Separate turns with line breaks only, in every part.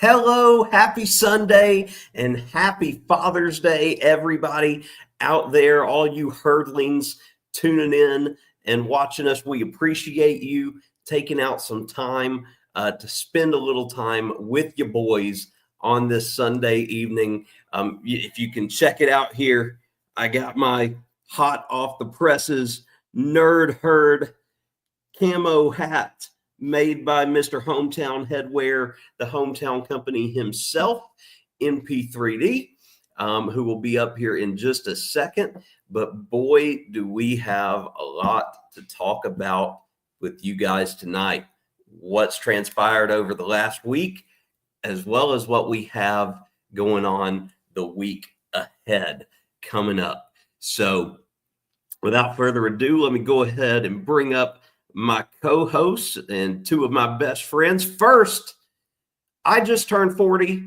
Hello, happy Sunday, and happy Father's Day, everybody out there, all you herdlings tuning in and watching us. We appreciate you taking out some time to spend a little time with your boys on this Sunday evening. If you can check it out here, I got my hot off the presses Nerd Herd camo hat made by Mr. Hometown Headwear, the hometown company himself, MP3D, who will be up here in just a second. But boy, do we have a lot to talk about with you guys tonight. What's transpired over the last week, as well as what we have going on the week ahead coming up. So without further ado, let me go ahead and bring up my co-hosts and two of my best friends. First, I just turned 40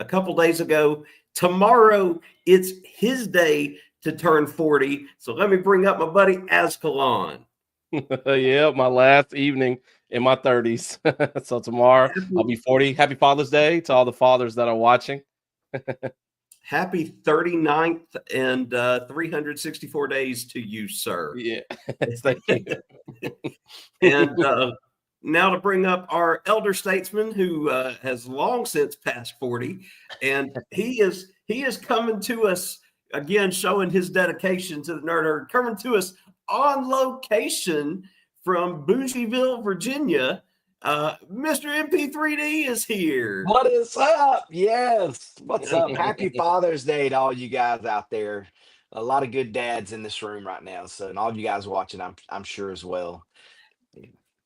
a couple days ago. Tomorrow, it's his day to turn 40. So let me bring up my buddy Azkhalon.
Yeah, my last evening in my 30s. So tomorrow I'll be 40. Happy Father's Day to all the fathers that are watching.
Happy 39th and 364 days to you, sir.
Yeah, thank you.
And now to bring up our elder statesman who has long since passed 40, and he is coming to us again, showing his dedication to the Nerd Herd, coming to us on location from Bougieville, Virginia. Mr. MP3D is here.
What is up? Yes. What's up? Happy Father's Day to all you guys out there. A lot of good dads in this room right now. So, and all of you guys watching, I'm sure as well.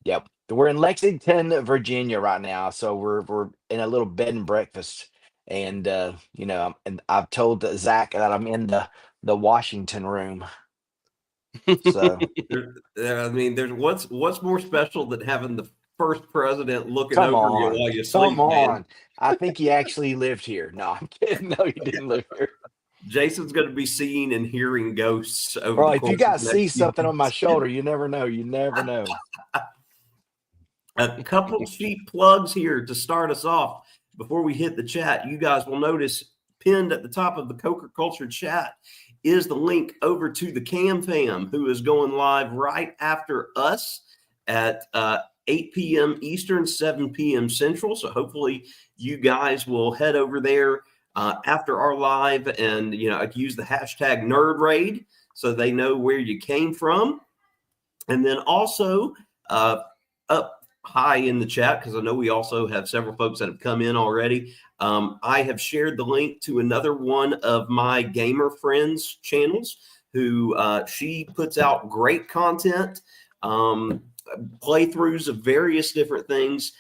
Yep. We're in Lexington, Virginia right now. So we're in a little bed and breakfast. And and I've told Zach that I'm in the Washington room. So
I mean, there's what's more special than having the first president looking over you while you sleep.
Come on. I think he actually lived here. No, I'm kidding. No, he didn't live here.
Jason's going to be seeing and hearing ghosts over
Bro, if you guys see something on my shoulder, you never know. You never know.
A couple cheap plugs here to start us off before we hit the chat. You guys will notice pinned at the top of the Coker Culture chat is the link over to the Cam Fam, who is going live right after us at 8 p.m. Eastern, 7 p.m. Central. So hopefully you guys will head over there after our live and, use the hashtag NerdRaid so they know where you came from. And then also up high in the chat, because I know we also have several folks that have come in already. I have shared the link to another one of my gamer friends' channels who she puts out great content. Playthroughs of various different things.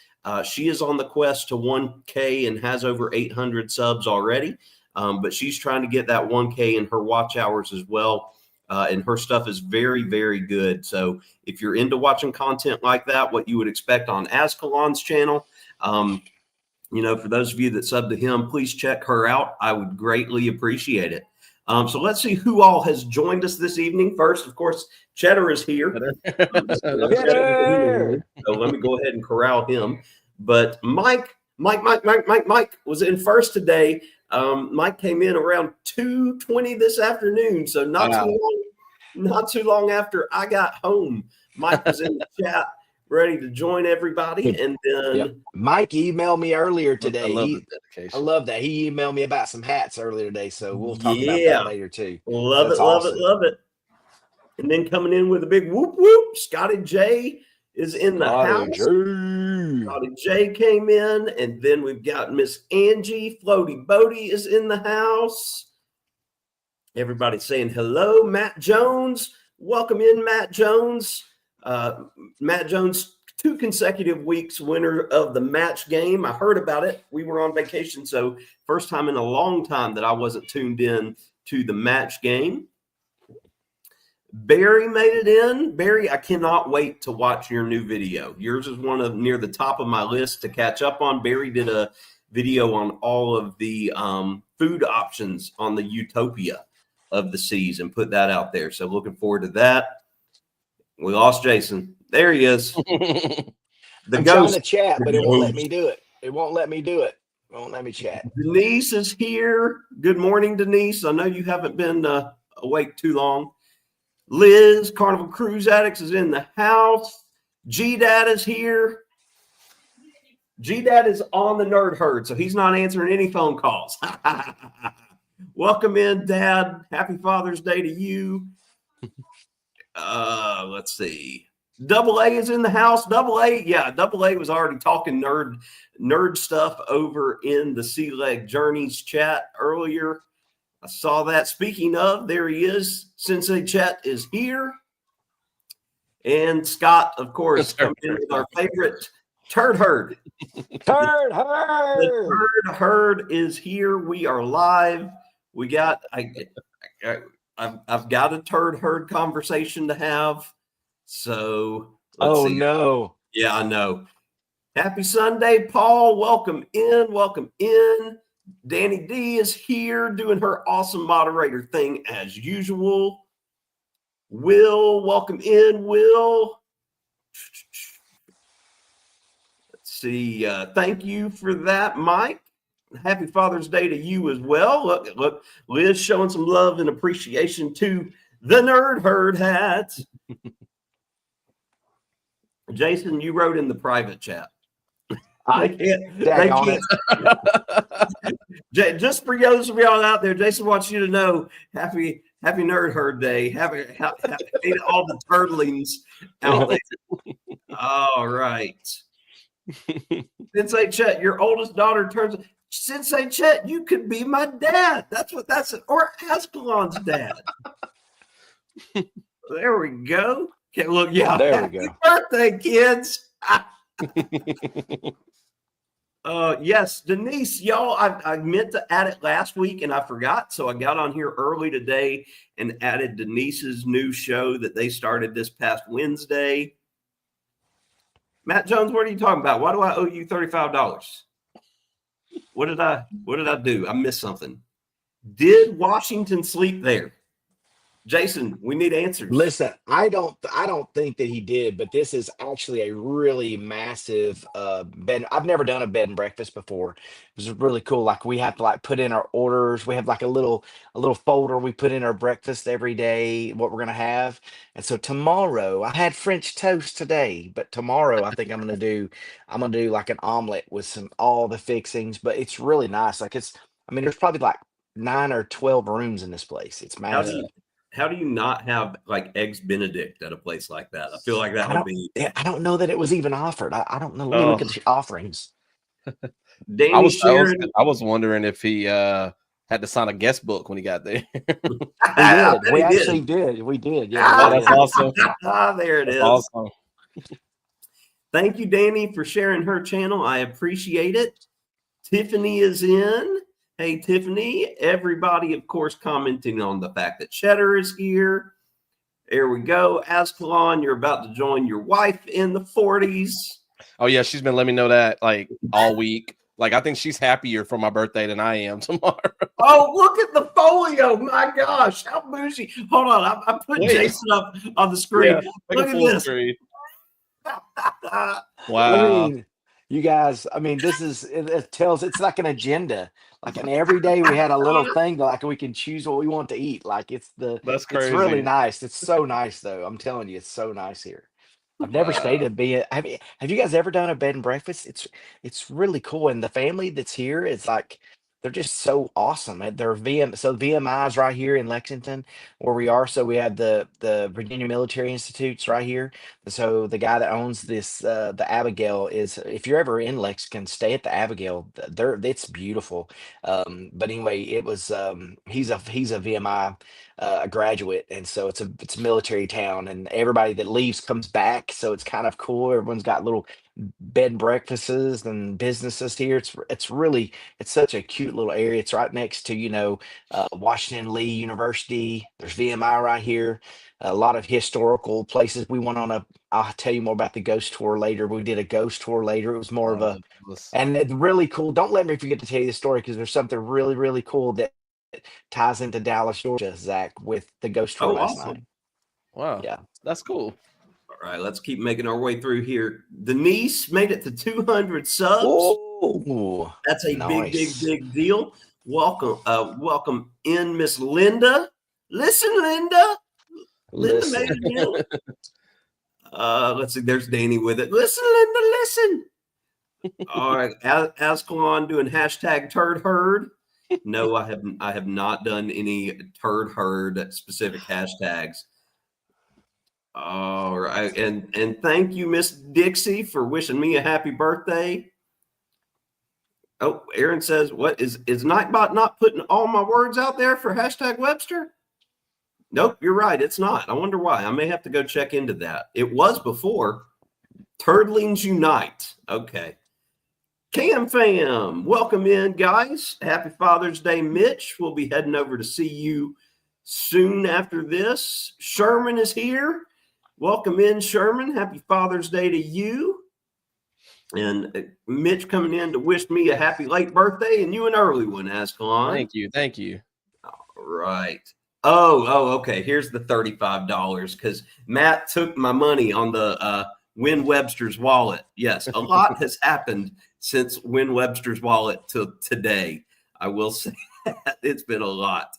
She is on the quest to 1K and has over 800 subs already, but she's trying to get that 1K in her watch hours as well, and her stuff is very, very good. So if you're into watching content like that, what you would expect on Azkhalon's channel, for those of you that sub to him, please check her out. I would greatly appreciate it. So let's see who all has joined us this evening. First, of course, Cheddar is here. So let me go ahead and corral him. But Mike was in first today. Mike came in around 2:20 this afternoon. So not too long after I got home, Mike was in the chat ready to join everybody. And then
Mike emailed me earlier today. I love that. He emailed me about some hats earlier today. So we'll talk about that later too.
Love it. And then coming in with a big whoop whoop, Scotty J is in the house. Scotty J came in, and then we've got Miss Angie Floaty Bodie is in the house. Everybody saying hello. Matt Jones, welcome in, Matt Jones. Matt Jones, 2 consecutive weeks winner of the match game. I heard about it. We were on vacation, so first time in a long time that I wasn't tuned in to the match game. Barry made it in. Barry, I cannot wait to watch your new video. Yours is one of near the top of my list to catch up on. Barry did a video on all of the food options on the Utopia of the Seas and put that out there. So looking forward to that. We lost Jason. There he is.
I'm trying to chat, but it won't let me do it. It won't let me do it. Won't let me chat.
Denise is here. Good morning, Denise. I know you haven't been awake too long. Liz, Carnival Cruise Addicts, is in the house. G-Dad is here. G-Dad is on the nerd herd, so he's not answering any phone calls. Welcome in, Dad. Happy Father's Day to you. Let's see. Double A is in the house. Double A was already talking nerd stuff over in the Sea Leg Journeys chat earlier. I saw that. Speaking of, there he is. Sensei Chet is here. And Scott, of course, coming in with our favorite Turd Herd.
Turd
The
herd.
Turd Herd is here. We are live. We got I've got a Turd Herd conversation to have. So let's see.
No.
Yeah, I know. Happy Sunday, Paul. Welcome in. Welcome in. Danny D is here doing her awesome moderator thing as usual. Will, welcome in, Will. Let's see. Thank you for that, Mike. Happy Father's Day to you as well. Look, Liz showing some love and appreciation to the Nerd Herd hat. Jason, you wrote in the private chat. Just for those of y'all out there, Jason wants you to know happy Nerd Herd Day. Happy all the turtlings out there. All right. Sensei Chet, your oldest daughter turns. Sensei Chet, you could be my dad. Or Azkhalon's dad. There we go. Okay, look, yeah.
There we
Happy
go.
birthday, kids. Yes, Denise, y'all, I meant to add it last week and I forgot. So I got on here early today and added Denise's new show that they started this past Wednesday. Matt Jones, what are you talking about? Why do I owe you $35? What did I do? I missed something. Did Washington sleep there? Jason, we need answers.
Listen, I don't think that he did, but this is actually a really massive bed. I've never done a bed and breakfast before. It was really cool. Like we have to like put in our orders. We have like a little folder we put in our breakfast every day, what we're gonna have. And so tomorrow, I had French toast today, but tomorrow I think I'm gonna do like an omelet with all the fixings, but it's really nice. Like there's probably like 9 or 12 rooms in this place. It's massive.
How do you not have like eggs Benedict at a place like that? I feel like that would be.
I don't know that it was even offered. I don't know. Let me look at the offerings.
Danny
I was wondering if he had to sign a guest book when he got there.
We actually did. We did.
Yeah, that's awesome.
There it is.
Awesome.
Thank you, Danny, for sharing her channel. I appreciate it. Tiffany is in. Hey, Tiffany, everybody, of course, commenting on the fact that Cheddar is here. There we go. Azkhalon, you're about to join your wife in the 40s.
Oh, yeah, she's been letting me know that like all week. Like, I think she's happier for my birthday than I am tomorrow.
Oh, look at the folio. My gosh, how bougie. Hold on. I put Jason up on the screen.
Yeah,
look at this.
Wow.
You guys, this is, it's like an agenda. Like, and every day we had a little thing like we can choose what we want to eat. Like
that's crazy.
It's really nice. It's so nice though. I'm telling you, it's so nice here. I've never stayed at have you guys ever done a bed and breakfast? It's really cool. And the family that's here is like, they're just so awesome. They're VMI is right here in Lexington where we are. So we have the Virginia Military Institutes right here. So the guy that owns this, the Abigail, is, if you're ever in Lexington, stay at the Abigail. It's beautiful. But anyway, it was he's a VMI graduate, and so it's a military town, and everybody that leaves comes back. So it's kind of cool. Everyone's got little bed and breakfasts and businesses here. It's such a cute little area. It's right next to Washington Lee University. There's VMI right here. A lot of historical places. I'll tell you more about the ghost tour later. We did a ghost tour later. It was more of and it's really cool. Don't let me forget to tell you the story, because there's something really, really cool that ties into Dallas, Georgia, Zach, with the ghost tour last night.
Wow.
Yeah.
That's cool.
All right, let's keep making our way through here. Denise made it to 200 subs.
Oh, Oh,
That's a
nice.
big deal. Welcome in, Miss Linda. Listen, Linda. Linda made
Listen.
it in. Let's see. There's Danny with it. Listen, Linda. Listen. All right. Azkhalon doing hashtag turd herd. No, I have not done any turd herd specific hashtags. All right. And thank you, Miss Dixie, for wishing me a happy birthday. Oh, Aaron says, what is Nightbot not putting all my words out there for hashtag Webster? Nope, you're right. It's not. I wonder why. I may have to go check into that. It was before. Turdlings Unite. Okay. Cam fam, welcome in, guys. Happy Father's Day, Mitch. We'll be heading over to see you soon after this. Sherman is here. Welcome in, Sherman. Happy Father's Day to you. And Mitch coming in to wish me a happy late birthday and you an early one, Azkhalon.
Thank you.
All right. Oh, okay. Here's the $35 because Matt took my money on the Win Webster's wallet. Yes, a lot has happened since Win Webster's wallet till today. I will say that. It's been a lot.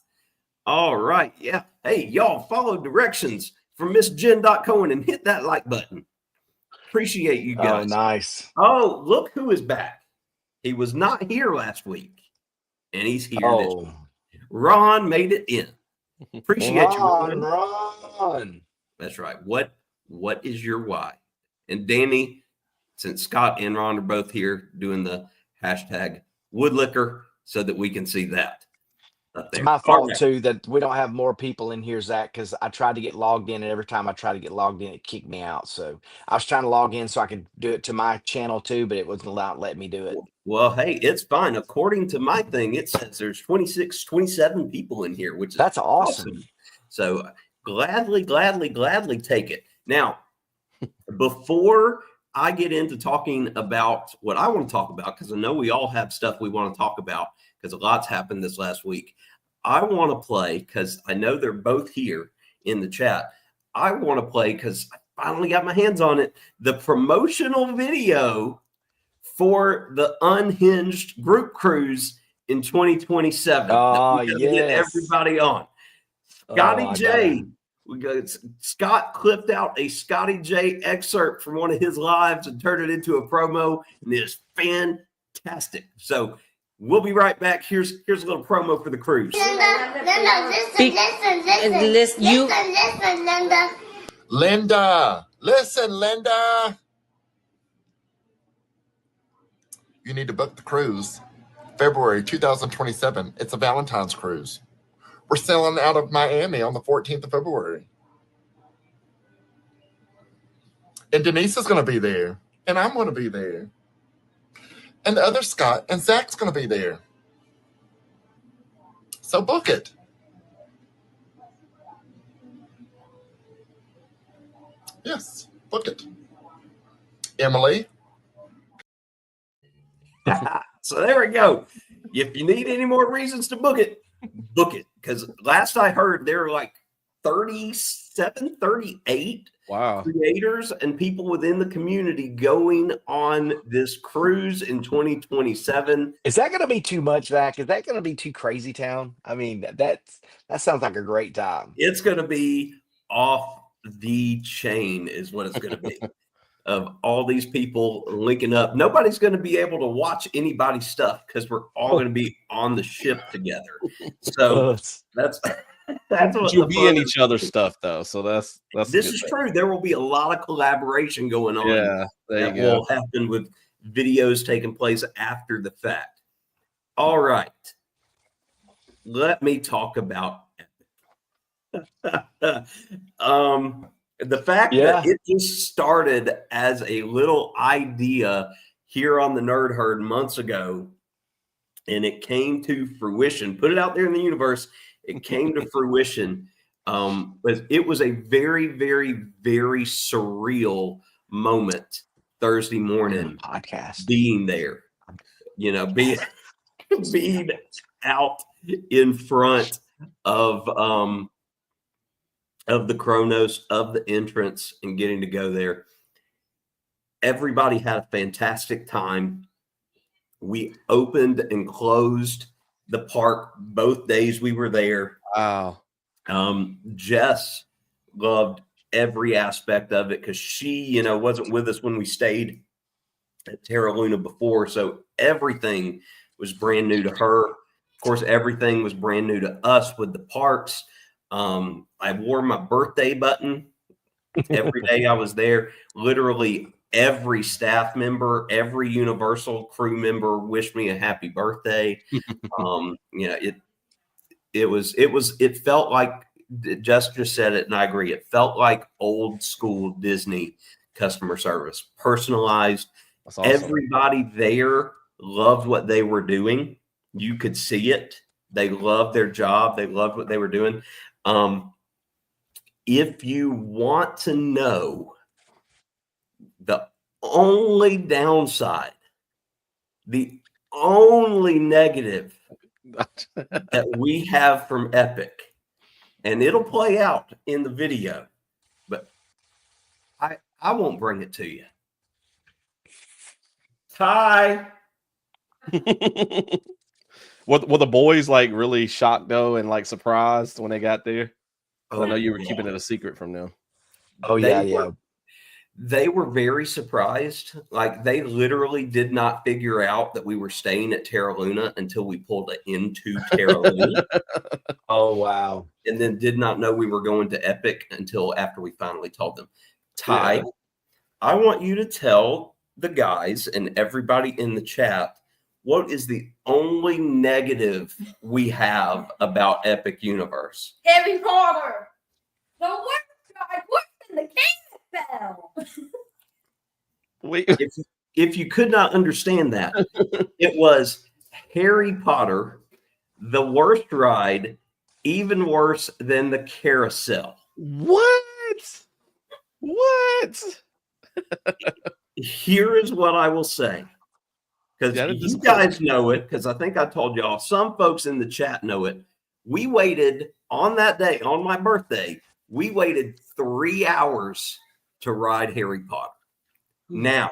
All right. Yeah. Hey, y'all follow directions from Miss Jen.Cohen and hit that like button. Appreciate you guys.
Oh, nice.
Oh, look who is back. He was not here last week, and he's here this week. Ron made it in. Appreciate you,
Ron.
That's right. What is your why? And Danny, since Scott and Ron are both here doing the hashtag Woodlicker so that we can see that up there.
It's my fault too that we don't have more people in here, Zach, because I tried to get logged in, and every time I try to get logged in, it kicked me out. So I was trying to log in so I could do it to my channel too, but it wasn't letting me do it.
Well, hey, it's fine. According to my thing, it says there's 26, 27 people in here, which is
That's awesome.
So gladly take it. Now, before I get into talking about what I want to talk about, because I know we all have stuff we want to talk about because a lot's happened this last week. I want to play, because I know they're both here in the chat. I want to play, because I finally got my hands on it, the promotional video for the Unhinged group cruise in 2027.
Oh,
Get
yes.
everybody on. Scotty J. Scott clipped out a Scotty J excerpt from one of his lives and turned it into a promo, and it is fantastic. So we'll be right back. Here's a little promo for the cruise.
Linda, Linda.
Linda, listen, Linda. You need to book the cruise. February 2027. It's a Valentine's cruise. We're sailing out of Miami on the 14th of February. And Denise is going to be there. And I'm going to be there. And the other Scott and Zach's going to be there. So book it. Yes, book it. Emily?
So there we go. If you need any more reasons to book it. Because last I heard, there are like 37, 38 creators and people within the community going on this cruise in 2027.
Is that going to be too much, Zach? Is that going to be too crazy town? I mean, that sounds like a great time.
It's going to be off the chain is what it's going to be. Of all these people linking up. Nobody's going to be able to watch anybody's stuff because we're all going to be on the ship together. So that's what
you'll be in each other's stuff though. So that's
this is true. There will be a lot of collaboration going on.
Yeah, there you go.
Will happen with videos taking place after the fact. All right. Let me talk about the fact that it just started as a little idea here on the Nerd Herd months ago, and it came to fruition. Put it out there in the universe. It came to fruition. But it was a very, very, very surreal moment Thursday morning.
Podcast
being there, being out in front of the Kronos, of the entrance, and getting to go there. Everybody had a fantastic time. We opened and closed the park both days we were there.
Wow.
Jess loved every aspect of it because she, wasn't with us when we stayed at Terra Luna before. So everything was brand new to her. Of course, everything was brand new to us with the parks. I wore my birthday button every day I was there. Literally every staff member, every Universal crew member wished me a happy birthday. It felt like Jess just said it, and I agree. It felt like old school Disney customer service, personalized.
That's awesome.
Everybody there loved what they were doing. You could see it. They loved their job. They loved what they were doing. If you want to know the only downside, the only negative that we have from Epic, and it'll play out in the video, but I won't bring it to you. Ty.
Were the boys like really shocked though and like surprised when they got there?
Oh,
I know you were keeping it a secret from them.
Oh yeah.
They were very surprised. Like they literally did not figure out that we were staying at Terra Luna until we pulled it into Terra Luna.
Oh wow.
And then did not know we were going to Epic until after we finally told them. Ty,
Yeah.
I want you to tell the guys and everybody in the chat what is the only negative we have about Epic Universe.
Harry Potter. The worst guy worse than the king fell.
Wait.
If you could not understand that, it was Harry Potter, the worst ride, even worse than the carousel.
What?
Here is what I will say. Because you guys know it, because I think I told y'all, some folks in the chat know it. We waited on that day, on my birthday, we waited 3 hours to ride Harry Potter. Now,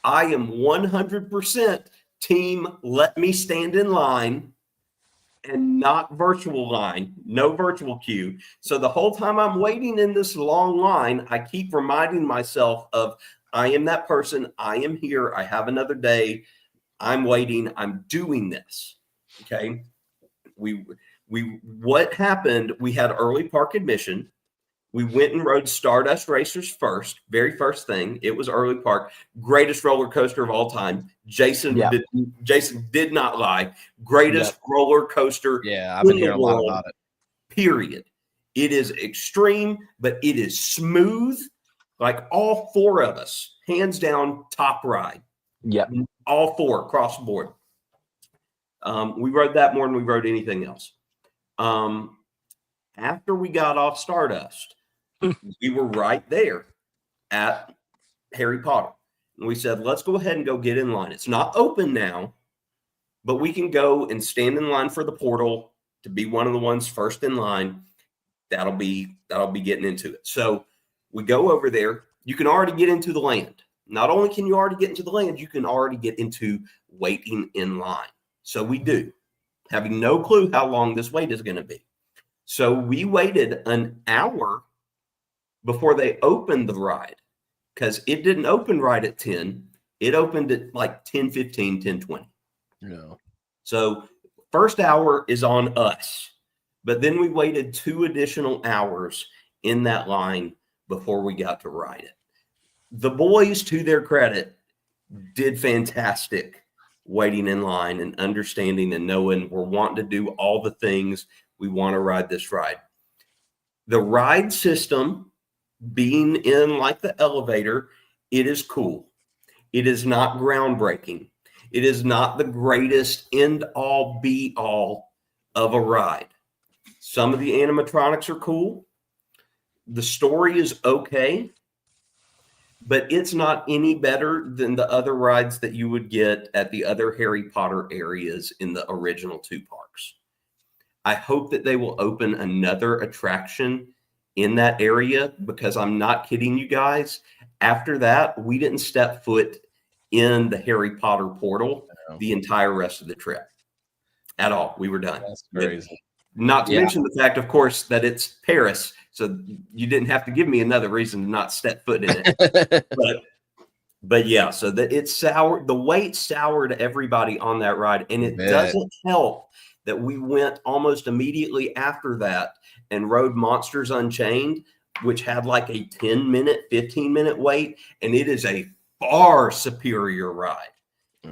I am 100% team let me stand in line and not virtual line, no virtual queue. So the whole time I'm waiting in this long line, I keep reminding myself of I am that person. I am here. I have another day. I'm waiting. I'm doing this. Okay. What happened? We had early park admission. We went and rode Stardust Racers first, very first thing. It was early park, greatest roller coaster of all time. Jason did not lie. Greatest roller coaster.
Yeah, I've been hearing a lot about it.
Period. It is extreme, but it is smooth. Like all four of us, hands down, top ride.
Yep.
All four across the board. We rode that more than we rode anything else. After we got off Stardust, we were right there at Harry Potter. And we said, let's go ahead and go get in line. It's not open now, but we can go and stand in line for the portal to be one of the ones first in line. That'll be getting into it. So we go over there. You can already get into the land. Not only can you already get into the land, you can already get into waiting in line. So we do, having no clue how long this wait is going to be. So we waited an hour before they opened the ride because it didn't open right at 10. It opened at like 10:15, 10:20.
Yeah.
So first hour is on us. But then we waited 2 additional hours in that line before we got to ride it. The boys, to their credit, did fantastic waiting in line and understanding and knowing we're wanting to do all the things we want to ride this ride. The ride system being in like the elevator, it is cool. It is not groundbreaking. It is not the greatest end all be all of a ride. Some of the animatronics are cool. The story is okay, but it's not any better than the other rides that you would get at the other Harry Potter areas in the original 2 parks. I hope that they will open another attraction in that area because I'm not kidding you guys. After that, we didn't step foot in the Harry Potter portal the entire rest of the trip at all. We were done.
That's crazy.
Not to
Yeah.
mention the fact, of course, that it's Paris. So you didn't have to give me another reason to not step foot in it. But yeah, so that it's sour. The weight soured everybody on that ride. And it doesn't help that we went almost immediately after that and rode Monsters Unchained, which had like a 10-minute, 15-minute wait. And it is a far superior ride.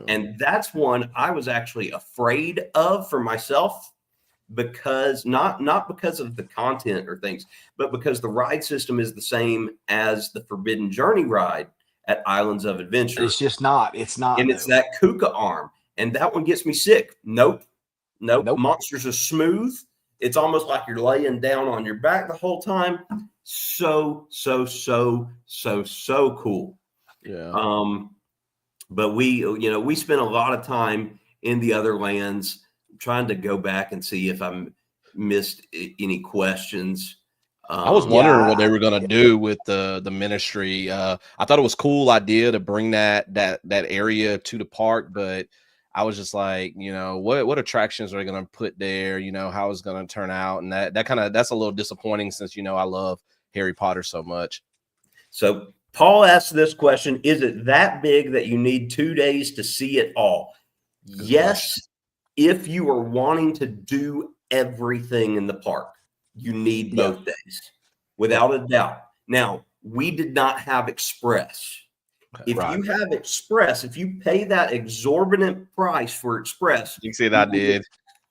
And that's one I was actually afraid of for myself, because not because of the content or things, but because the ride system is the same as the Forbidden Journey ride at Islands of Adventure.
It's just not. It's not.
And it's that Kuka arm. And that one gets me sick. Nope. Monsters are smooth. It's almost like you're laying down on your back the whole time. So cool.
Yeah.
But we spent a lot of time in the other lands trying to go back and see if I missed any questions.
I was wondering what they were going to do with the ministry. I thought it was a cool idea to bring that area to the park, but I was just like, what attractions are they going to put there? How it's going to turn out, and that's a little disappointing since I love Harry Potter so much.
So Paul asked this question: is it that big that you need 2 days to see it all? Yes, if you are wanting to do everything in the park, you need both days, without a doubt. Now, we did not have Express. If you have Express, if you pay that exorbitant price for Express,
you see that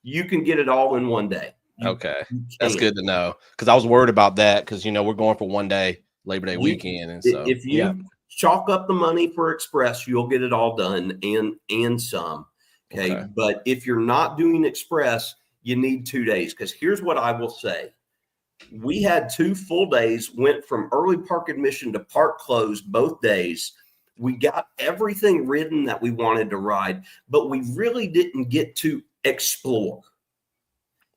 you can get it all in one day.
That's good to know, because I was worried about that, because we're going for 1 day Labor Day weekend, and so
if you chalk up the money for Express, you'll get it all done and some. Okay. But if you're not doing Express, you need 2 days, because here's what I will say. We had 2 full days, went from early park admission to park closed both days. We got everything ridden that we wanted to ride, but we really didn't get to explore.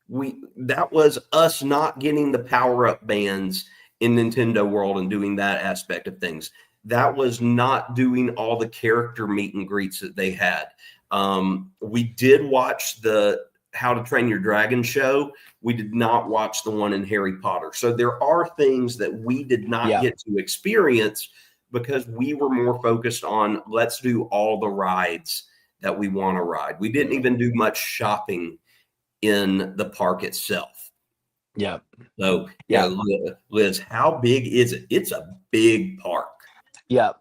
That was us not getting the power-up bands in Nintendo World and doing that aspect of things. That was not doing all the character meet and greets that they had. We did watch the How to Train Your Dragon show. We did not watch the one in Harry Potter. So there are things that we did not get to experience because we were more focused on, let's do all the rides that we want to ride. We didn't even do much shopping in the park itself.
Yeah.
So Liz, how big is it? It's a big park.
Yeah.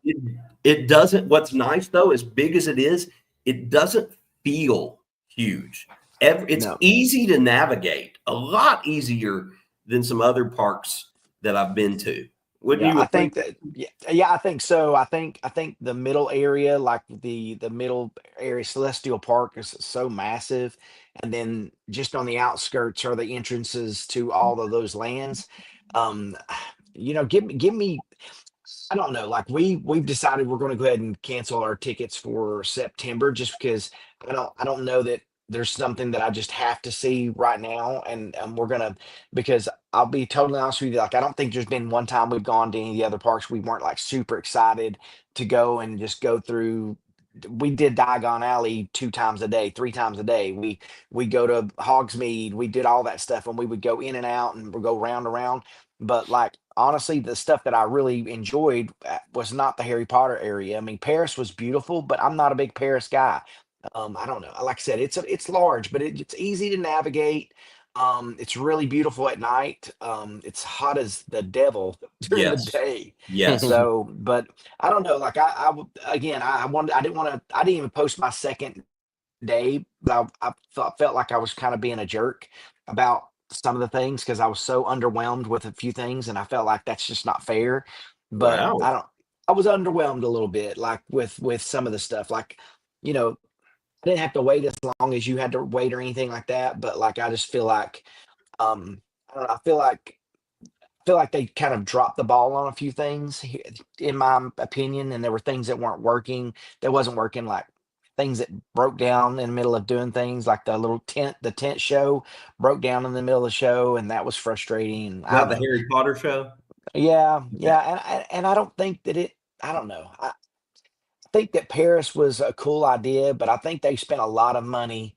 It doesn't, what's nice though, as big as it is, it doesn't feel huge. It's easy to navigate, a lot easier than some other parks that I've been to.
I think that, I think so. I think the middle area, like the middle area, Celestial Park, is so massive, and then just on the outskirts are the entrances to all of those lands. Give me. I don't know. Like we've decided we're going to go ahead and cancel our tickets for September, just because I don't know that there's something that I just have to see right now, and we're gonna, because I'll be totally honest with you, like I don't think there's been one time we've gone to any of the other parks we weren't like super excited to go and just go through. We did Diagon Alley 2 times a day, 3 times a day. We go to Hogsmeade, we did all that stuff, and we would go in and out and we'll go round and round. But like honestly, the stuff that I really enjoyed was not the Harry Potter area. I mean, Paris was beautiful, but I'm not a big Paris guy. I don't know. Like I said, it's large, but it's easy to navigate. It's really beautiful at night. It's hot as the devil during the day.
Yes.
So, but I don't know. Like I didn't even post my second day. But I felt like I was kind of being a jerk about some of the things because I was so underwhelmed with a few things, and I felt like that's just not fair. But
Wow.
I was underwhelmed a little bit, like with some of the stuff, like I didn't have to wait as long as you had to wait or anything like that. But like I just feel like I don't know, I feel like they kind of dropped the ball on a few things in my opinion, and there were things that wasn't working, like things that broke down in the middle of doing things, like the tent show broke down in the middle of the show, and that was frustrating. I
Not
don't
the
know.
Harry Potter show?
Yeah, and I don't think that I don't know. I think that Paris was a cool idea, but I think they spent a lot of money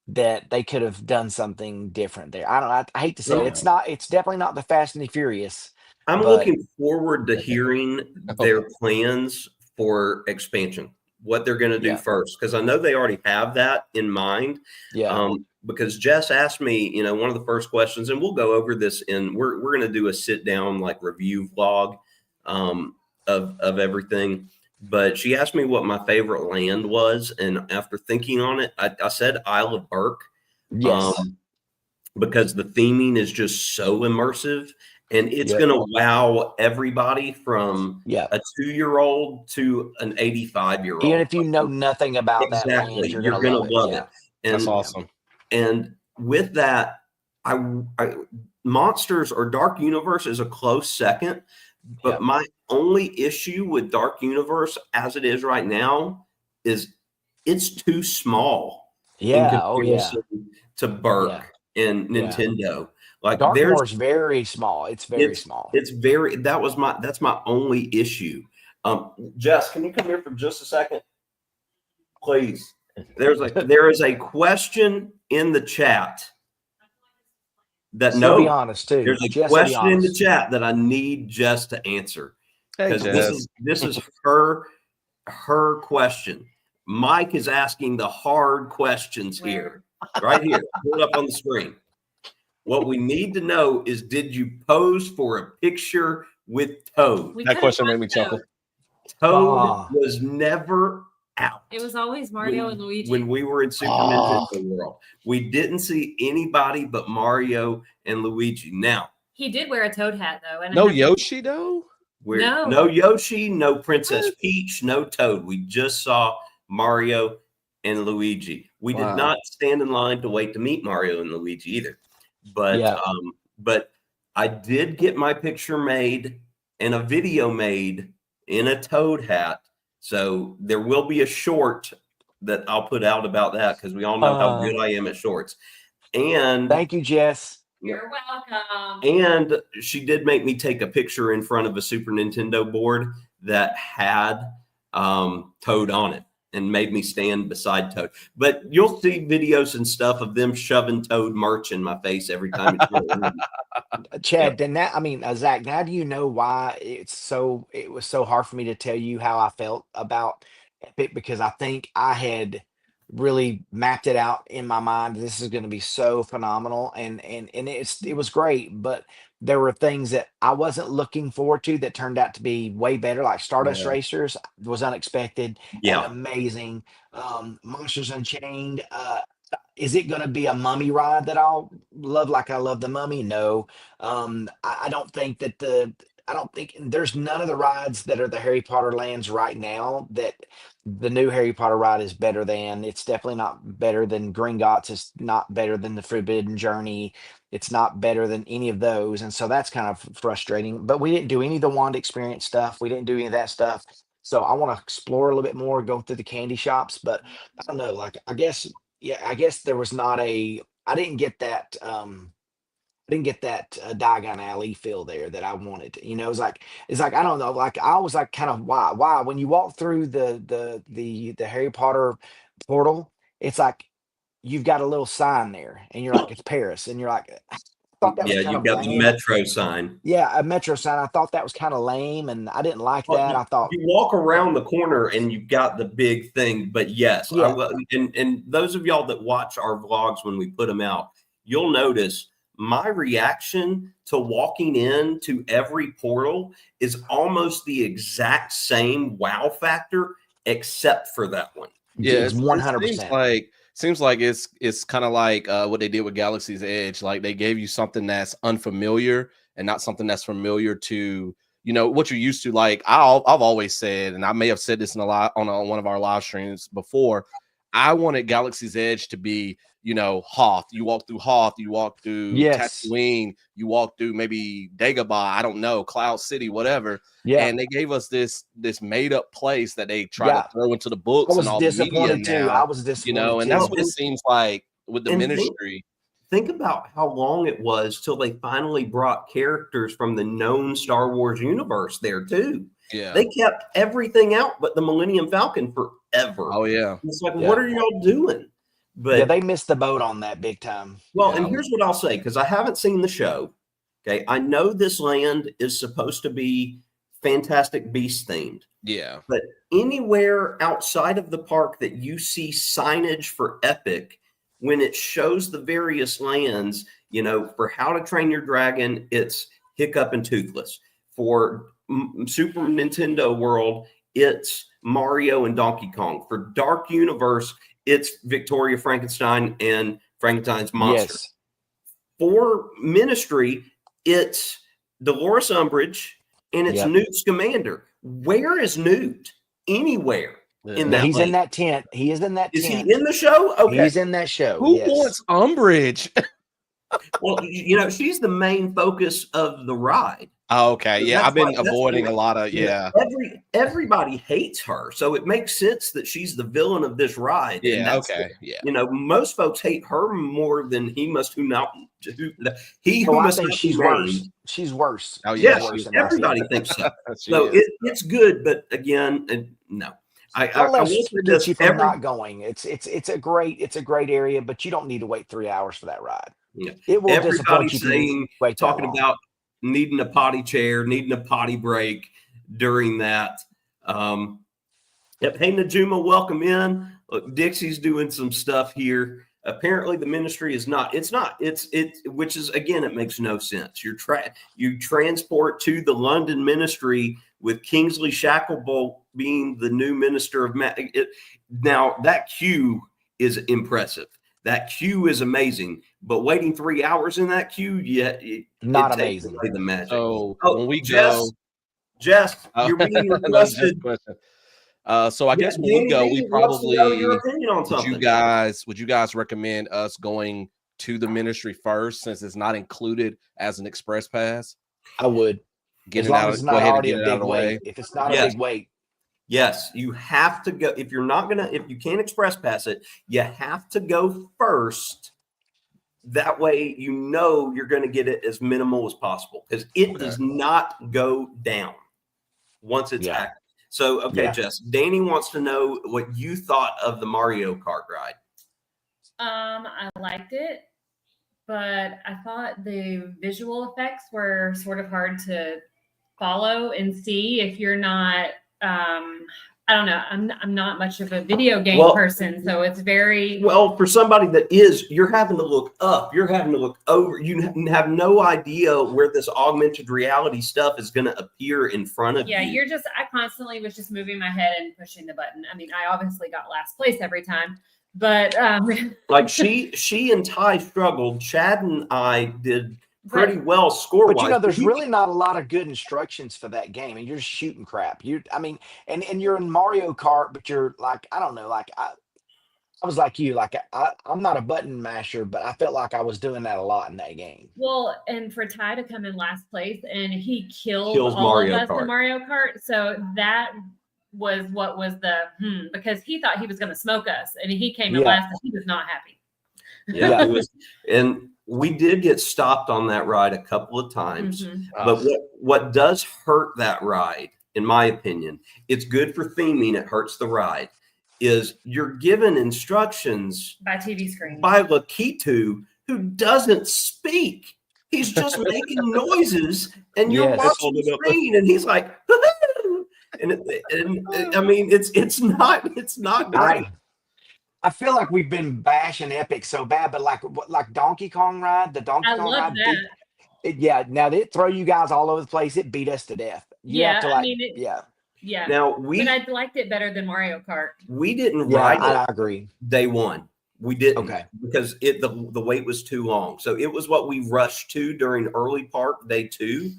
that they could have done something different there. I don't. I hate to say it.
I'm,
It's not. It's definitely not the Fast and the Furious,
I'm
but
looking forward to hearing their plans for expansion, what they're going to do
yeah,
first, because I know they already have that in mind.
yeah,
Because Jess asked me, one of the first questions, and we'll go over this we're going to do a sit down like review vlog of everything. But she asked me what my favorite land was, and after thinking on it, I said Isle of Burke,
yes,
um, because the theming is just so immersive, and it's
yep,
going to wow everybody from
yep.
a 2-year-old to an 85-year-old.
Even if you know nothing about that land,
Exactly,
you're
you're
gonna
going to
love it.
love
Yeah,
it.
That's
And
awesome.
and with that, I Monsters or Dark Universe is a close second, but
yep,
my only issue with Dark Universe as it is right now is it's too small in
yeah. Oh yeah,
comparison to
yeah,
Burke and
yeah.
Nintendo. Like
Darkmoor is very small. It's very
it's
small.
it's very that's my only issue. Jess, can you come here for just a second, please? There is a question in the chat that
She'll be
no,
honest too.
there's a
Jess will be
question in the
honest.
chat that I need Jess to answer,
Hey,
because
Jess.
this is her question. Mike is asking the hard questions here, right here. Pull it up on the screen. What we need to know is, did you pose for a picture with Toad?
That question made me chuckle.
Toad
Ah.
was never out.
It was always Mario and Luigi.
When we were in Super
Oh.
Nintendo World, we didn't see anybody but Mario and Luigi. Now,
He did wear a Toad hat though, and
No Yoshi though.
no Yoshi, no Princess Peach, no Toad. We just saw Mario and Luigi. We did
Wow.
not stand in line to wait to meet Mario and Luigi either.
Yeah.
But I did get my picture made and a video made in a Toad hat. So there will be a short that I'll put out about that, because we all know how good I am at shorts. And
Thank you, Jess.
You're welcome.
and she did make me take a picture in front of a Super Nintendo board that had Toad on it, and made me stand beside Toad. But you'll see videos and stuff of them shoving Toad merch in my face every time it's really
Chad, then that, I mean, Zach, now do you know why it was so hard for me to tell you how I felt about Epic? Because I think I had really mapped it out in my mind. This is going to be so phenomenal. And it was great, but there were things that I wasn't looking forward to that turned out to be way better. Like Stardust
Yeah.
Racers was unexpected and
Yeah.
amazing. Monsters Unchained, is it going to be a mummy ride that I'll love like I love the mummy? No. I don't think I don't think there's none of the rides that are the Harry Potter lands right now that the new Harry Potter ride is better than. It's definitely not better than Gringotts. It's not better than the Forbidden Journey. It's not better than any of those. And so that's kind of frustrating. But we didn't do any of the wand experience stuff. We didn't do any of that stuff. So I want to explore a little bit more, go through the candy shops. But I don't know, like I guess there was not I didn't get that Diagon Alley feel there that I wanted. It's like I don't know, like I was like kind of why when you walk through the Harry Potter portal, it's like you've got a little sign there and you're like it's Paris and you're like I thought that was
Yeah,
kind
you've
of
got the
lame.
Metro sign.
Yeah, a metro sign. I thought that was kind of lame and I didn't like
Well,
that. I thought
you walk around the corner and you've got the big thing. But yes,
yeah,
and those of y'all that watch our vlogs when we put them out, you'll notice my reaction to walking into every portal is almost the exact same wow factor, except for that one.
Yeah,
it's
it
100%.
seems like it's kind of like what they did with Galaxy's Edge. Like they gave you something that's unfamiliar and not something that's familiar to what you're used to. Like I've always said, and I may have said this in on one of our live streams before. I wanted Galaxy's Edge to be Hoth. You walk through Hoth, you walk through
Yes.
Tatooine, you walk through maybe Dagobah, I don't know, Cloud City, whatever.
Yeah.
And they gave us this made up place that they try to throw into the
I
books
was
and all the media
disappointed too.
now,
I was disappointed
and
too.
that's what it seems like with the
And
ministry.
Think about how long it was till they finally brought characters from the known Star Wars universe there too.
Yeah.
They kept everything out but the Millennium Falcon forever.
Oh yeah.
It's like,
Yeah.
what are y'all doing? But
Yeah, they missed the boat on that big time.
well,
Yeah.
and here's what I'll say, because I haven't seen the show. Okay, I know this land is supposed to be Fantastic Beast themed,
Yeah.
but anywhere outside of the park that you see signage for Epic, when it shows the various lands, for How to Train Your Dragon, it's Hiccup and Toothless. For Super Nintendo World, it's Mario and Donkey Kong. For Dark Universe, it's Victoria Frankenstein and Frankenstein's Monster.
Yes.
For Ministry, it's Dolores Umbridge and it's
Yep.
Newt Scamander. Where is Newt? Anywhere in
No,
that
he's in
lane.
that tent. He is in that
Is he
tent.
in the show? Okay.
He's in that show.
Who
yes.
wants Umbridge?
Well, she's the main focus of the ride.
Oh, okay.
So
Yeah,
that's
I've been
why- that's
avoiding
why-
a lot of
Everybody hates her, so it makes sense that she's the villain of this ride. And
Yeah,
that's
okay. Yeah.
most folks hate her more than he must who not who he
Oh,
who
I
must
think
not
she's
be
worse.
named.
She's worse.
Oh,
She's
yeah,
worse
Yes,
in my
everybody
opinion.
thinks so.
She
So
is.
it's good, but again, no. I
Well,
will
let's
say
get
this:
you from not going. It's a great area, but you don't need to wait 3 hours for that ride.
Yeah.
It will
everybody
disappoint you if you
saying,
wait that
talking
long.
about needing a potty chair, needing a potty break during that. Yep. Hey, Najuma, welcome in. Look, Dixie's doing some stuff here. Apparently, the ministry is not. It's not. Which is again, it makes no sense. You transport to the London ministry with Kingsley Shacklebolt being the new minister of now that queue is impressive. That queue is amazing, but waiting 3 hours in that queue,
Not
it takes
amazing.
away the magic.
So
Oh,
when we
Jess, you're being
no, just
requested.
question. So I guess when we
Danny
go,
B
we
wants to know your
probably
opinion on something.
would you guys recommend us going to the ministry first since it's not included as an express pass?
I would.
Get
As
it
long
out.
as it's
Go
not
ahead and
already
get
a
it out of
big
the way.
wait. If it's not
Yes.
a big wait.
Yes, you have to go. If you can't express pass it, you have to go first. That way, you're going to get it as minimal as possible because it does not go down once it's active. So, okay,
Yeah.
Jess, Danny wants to know what you thought of the Mario Kart ride.
I liked it, but I thought the visual effects were sort of hard to follow and see if you're not. I don't know. I'm not much of a video game person, so it's very
well for somebody that is. You're having to look up. You're having to look over. You have no idea where this augmented reality stuff is going to appear in front of you.
Yeah, I constantly was just moving my head and pushing the button. I mean, I obviously got last place every time, but
like she and Ty struggled. Chad and I did pretty well score wise.
But there's really not a lot of good instructions for that game, and you're just shooting crap. And you're in Mario Kart, but you're like, I don't know, like I was like you, like I'm not a button masher, but I felt like I was doing that a lot in that game.
Well, and for Ty to come in last place, and he kills all
Mario
of us
Kart.
in Mario Kart, so that was what was the because he thought he was going to smoke us, and he came in last, and he was not happy.
Yeah, it was, and we did get stopped on that ride a couple of times. But what does hurt that ride, in my opinion, it's good for theming, it hurts the ride, is you're given instructions
by TV screen
by Lakitu, who doesn't speak. He's just making noises, and you're watching the screen, and he's like, and I mean, it's not great.
I feel like we've been bashing Epic so bad, but like Donkey Kong ride, the Donkey Kong ride, now they throw you guys all over the place. It beat us to death.
Yeah.
Now
but I liked it better than Mario Kart.
We didn't ride it.
I agree.
Day one, we didn't.
Okay.
Because the wait was too long. So it was what we rushed to during early part day 2,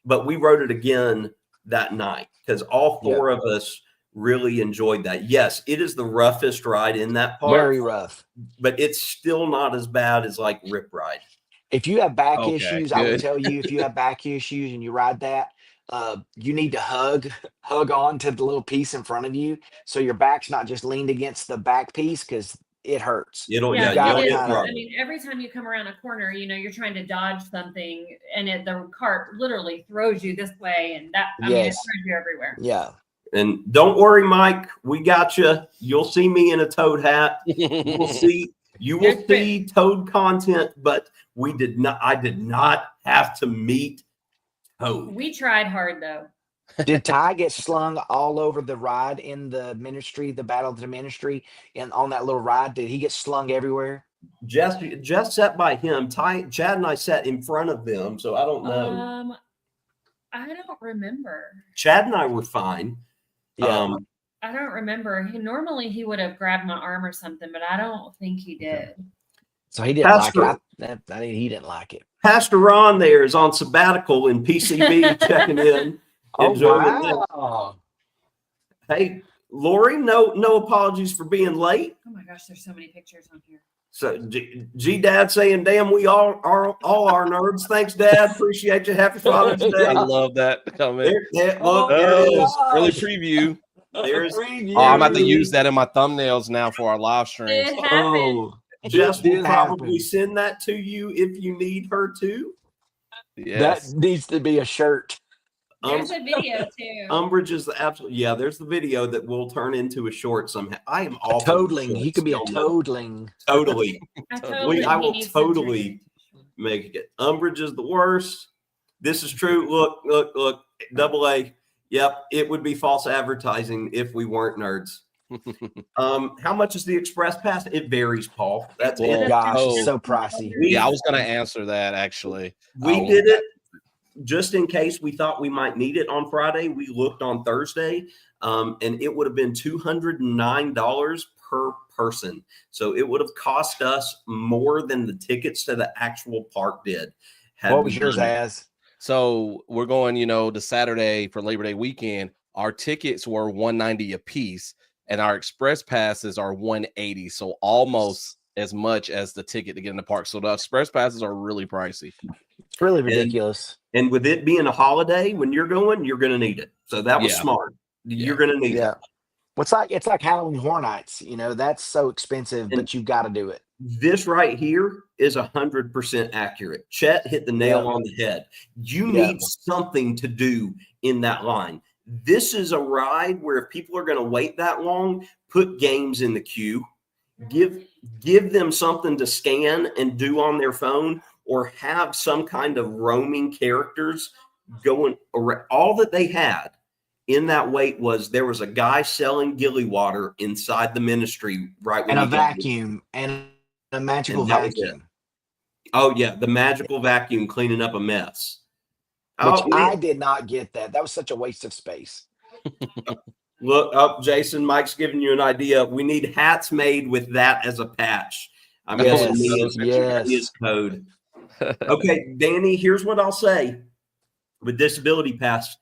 but we rode it again that night because all 4 of us really enjoyed that. Yes, it is the roughest ride in that park.
Very rough.
But it's still not as bad as like Rip Ride.
If you have back issues, I would tell you, if you have back issues and you ride that, you need to hug on to the little piece in front of you so your back's not just leaned against the back piece, because it hurts.
It'll
Yeah,
gotta
it is.
kinda-
I mean, every time you come around a corner, you're trying to dodge something, and the cart literally throws you this way and that. I mean, it
Yes.
throws you everywhere.
Yeah.
And don't worry, Mike, we got you. You'll see me in a toad hat. You will see toad content, but I did not have to meet toad.
We tried hard though.
Did Ty get slung all over the ride in the ministry, the battle of the ministry, and on that little ride? Did he get slung everywhere?
Just sat by him. Chad and I sat in front of them, so I don't know.
I don't remember.
Chad and I were fine.
Yeah.
I don't remember. Normally he would have grabbed my arm or something, but I don't think he did.
So he didn't
Pastor-
like it. I mean, he didn't like it.
Pastor Ron there is on sabbatical in PCB checking in.
Oh,
enjoying it.
wow.
Hey, Lori, no apologies for being late.
Oh my gosh, there's so many pictures on here.
So G Dad saying, damn, we all are nerds. Thanks, Dad. Appreciate you. Happy Father's Day.
I love that comment.
Look, there it is.
Early preview.
There's
Oh, I'm about to use that in my thumbnails now for our live streams.
It happened.
Jess will
did
probably
happen.
send that to you if you need her to.
Yes.
That needs to be a shirt.
There's a video too.
Umbridge is the absolute. Yeah, there's the video that will turn into a short somehow. I am
A
awful.
toadling.
with
He could be a
shorts.
toadling.
Totally.
I told him
I
he
will
needs to
totally make it. Umbridge is the worst. This is true. Look. Double A. Yep. It would be false advertising if we weren't nerds. How much is the express pass? It varies, Paul. That's
Well,
it.
Gosh,
Oh.
it's so pricey.
Yeah, I was going to answer that actually.
We did it just in case we thought we might need it on Friday. We looked on Thursday, and it would have been $209 per person. So it would have cost us more than the tickets to the actual park did.
What was yours as?
So we're going, the Saturday for Labor Day weekend. Our tickets were $190 a piece, and our express passes are $180. So almost as much as the ticket to get in the park. So the express passes are really pricey.
It's really ridiculous.
And with it being a holiday, when you're going to need it. So that was smart. You're going to need it.
It's like Halloween Horror Nights. That's so expensive, but you got to do it.
This right here is 100% accurate. Chet hit the nail on the head. You need something to do in that line. This is a ride where if people are going to wait that long, put games in the queue. Give them something to scan and do on their phone, or have some kind of roaming characters going around. All that they had in that wait was there was a guy selling gilly water inside the ministry right when
And a vacuum and a magical vacuum.
Oh yeah, the magical vacuum cleaning up a mess.
Which I did not get that. That was such a waste of space.
Look up, Jason. Mike's giving you an idea. We need hats made with that as a patch. I'm guessing his code. Okay, Danny, here's what I'll say. With Disability Pass,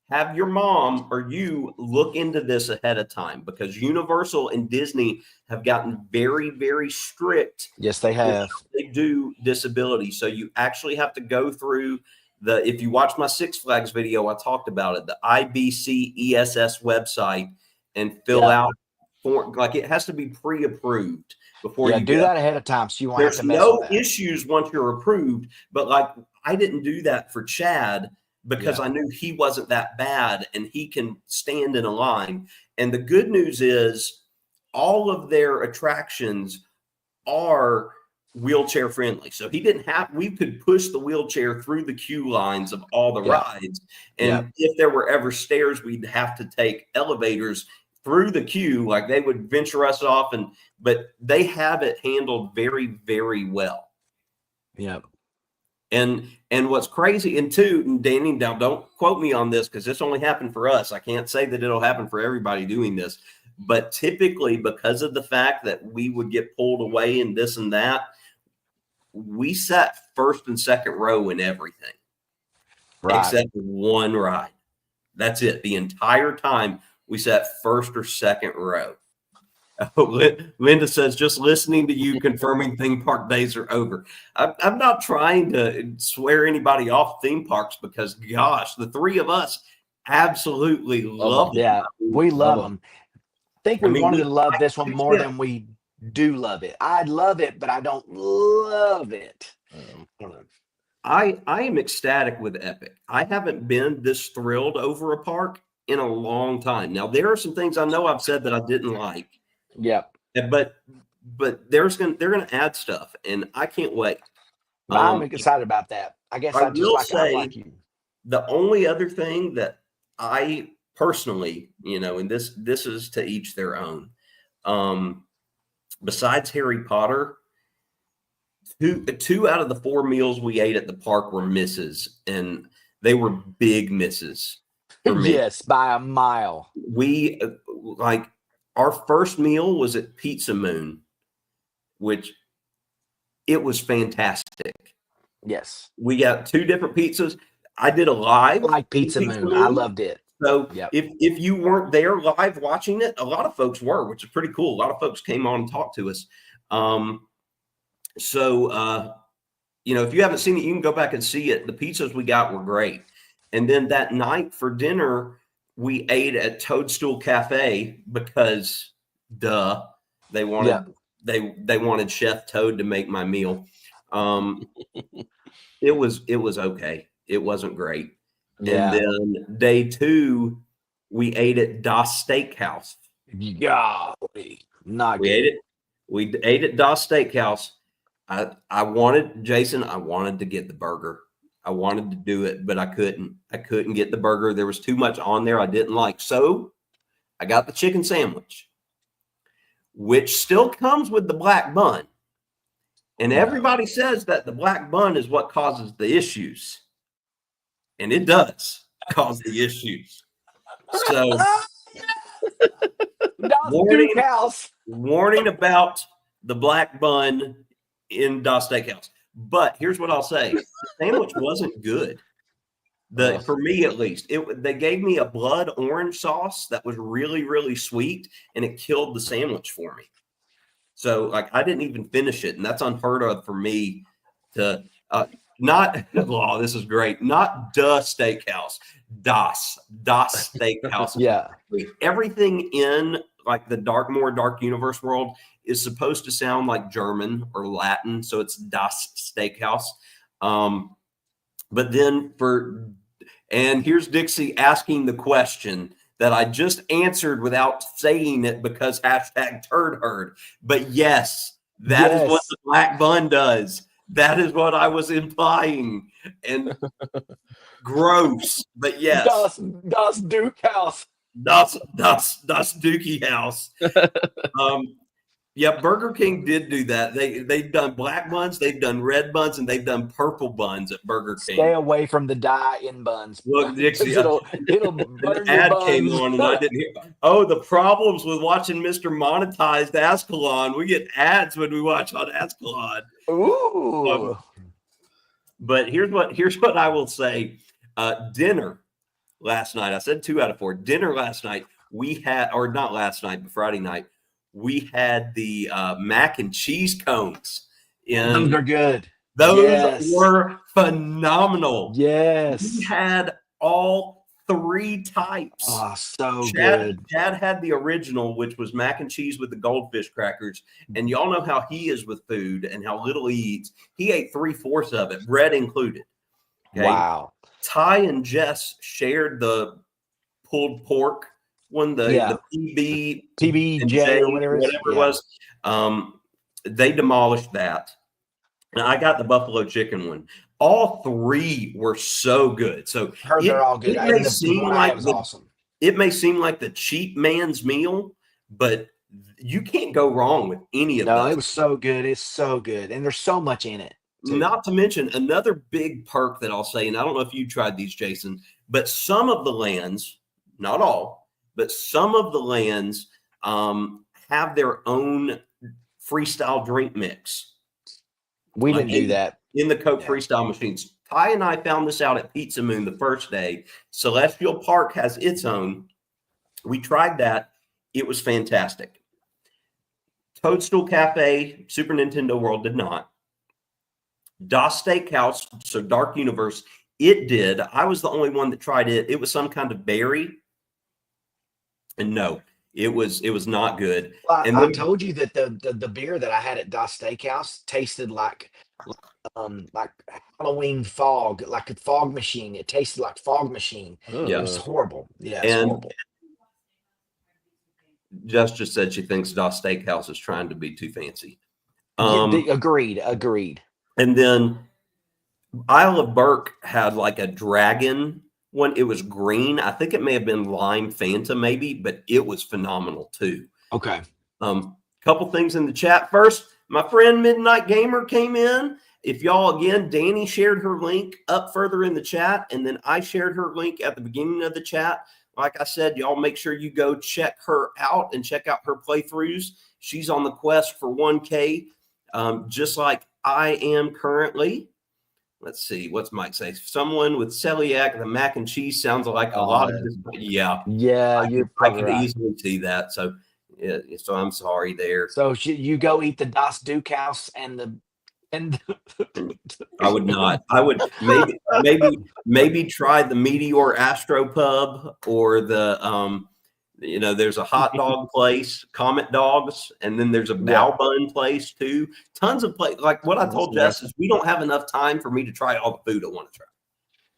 have your mom or you look into this ahead of time, because Universal and Disney have gotten very, very strict.
Yes, they have.
They do disability. So you actually have to go through if you watch my Six Flags video, I talked about it, the IBCESS website, and fill out it has to be pre-approved before you
do that ahead of time, so you won't have
There's
to mess
no
with that.
issues once you're approved, but I didn't do that for Chad because I knew he wasn't that bad and he can stand in a line. And the good news is all of their attractions are wheelchair friendly. So we could push the wheelchair through the queue lines of all the rides. And if there were ever stairs, we'd have to take elevators through the queue. Like they would venture us off, but they have it handled very, very well.
Yeah.
And what's crazy, and Danny, now don't quote me on this because this only happened for us. I can't say that it'll happen for everybody doing this, but typically because of the fact that we would get pulled away and this and that, we sat first and second row in everything, except one ride. That's it. The entire time we sat first or second row. Oh, Linda says, just listening to you confirming theme park days are over. I'm not trying to swear anybody off theme parks because, gosh, the three of us absolutely love them.
Yeah, we love them. I think we wanted to love this one more than we do love it. I love it, but I don't love it. I don't know.
I am ecstatic with Epic. I haven't been this thrilled over a park in a long time. Now there are some things I know I've said that I didn't like,
Yep.
but they're gonna add stuff, and I can't wait.
I'm excited about that. I guess
I
I just
will
like
say
you.
the only other thing that I personally, and this is to each their own. Besides Harry Potter, two out of the 4 meals we ate at the park were misses, and they were big misses for me.
Yes, by a mile.
We like our first meal was at Pizza Moon, which it was fantastic.
Yes.
We got 2 different pizzas. I did a live
I like Pizza Moon. I loved it.
So
Yep.
if you weren't there live watching it, a lot of folks were, which is pretty cool. A lot of folks came on and talked to us. If you haven't seen it, you can go back and see it. The pizzas we got were great. And then that night for dinner, we ate at Toadstool Cafe because they wanted they wanted Chef Toad to make my meal. It was okay. It wasn't great.
Yeah.
And then day 2, we ate at Das Steakhouse.
Golly, not
We
good.
ate it. We ate at Das Steakhouse. I wanted to get the burger. I wanted to do it, but I couldn't. I couldn't get the burger. There was too much on there I didn't like. So I got the chicken sandwich, which still comes with the black bun. And everybody says that the black bun is what causes the issues. And it does cause the issues. So warning about the black bun in Das Steakhouse. But here's what I'll say. The sandwich wasn't good. For me at least. They gave me a blood orange sauce that was really, really sweet, and it killed the sandwich for me. So I didn't even finish it, and that's unheard of for me to this is great. Not Steakhouse. Das Steakhouse.
Yeah.
Everything in more dark universe world is supposed to sound like German or Latin, so it's Das Steakhouse. But then and here's Dixie asking the question that I just answered without saying it because #TurdHerd. But yes, that is what the black bun does. That is what I was implying. And gross, but yes.
Das Duke House.
Das Dookie House. Yeah, Burger King did do that. They've done black buns, they've done red buns, and they've done purple buns at Burger King.
Stay away from the dye in buns.
Look, Dixie,
it'll burn your
ad
buns.
came on and I didn't hear. Oh, the problems with watching Mr. Monetized Azkhalon. We get ads when we watch on Azkhalon.
Ooh.
But here's what I will say. Dinner last night. I said 2 out of 4. Dinner last night. We had, or not last night, but Friday night. We had the mac and cheese cones.
Those are good.
Those were phenomenal.
Yes.
We had all 3 types.
Oh, so good.
Chad had the original, which was mac and cheese with the goldfish crackers. And y'all know how he is with food and how little he eats. He ate 3/4 of it, bread included. Okay?
Wow.
Ty and Jess shared the pulled pork one, the
PB&J or whatever
it was. They demolished that. And I got the buffalo chicken one. All 3 were so good. So
they're all good.
It may seem like
awesome.
It may seem like the cheap man's meal, but you can't go wrong with any of those.
No, it was so good. It's so good. And there's so much in it. too.
Not to mention another big perk that I'll say, and I don't know if you tried these, Jason, but some of the lands, not all, but some of the lands have their own freestyle drink mix.
We didn't do that.
In the Coke freestyle machines. Ty and I found this out at Pizza Moon the first day. Celestial Park has its own. We tried that. It was fantastic. Toadstool Cafe, Super Nintendo World did not. Das Steakhouse, so Dark Universe, it did. I was the only one that tried it. It was some kind of berry. And no, It was not good.
Well,
And
I
then
told you that the beer that I had at Das Steakhouse tasted like Halloween fog, like a fog machine. It tasted like fog machine. It was
Ugh.
horrible. Yeah, it's
and
horrible.
Jess just said she thinks Das Steakhouse is trying to be too fancy.
Agreed.
And then Isle of Burke had like a dragon one. It was green. I think it may have been lime Fanta, maybe, but it was phenomenal too.
Okay.
Couple things in the chat. First, my friend Midnight Gamer came in. If y'all, again, Danny shared her link up further in the chat, and then I shared her link at the beginning of the chat. Like I said, y'all make sure you go check her out and check out her playthroughs. She's on the quest for 1K, just like I am currently. Let's see, what's Mike say? Someone with celiac, the mac and cheese sounds like a lot of this. Yeah, I could easily see that. So, yeah, so I'm sorry there.
So you go eat the Das Duke House and
I would not. I would maybe try the Meteor Astro Pub or the there's a hot dog place, Comet Dogs, and then there's a bao bun place too. Tons of place. Like what I told Jess is we don't have enough time for me to try all the food I want to try.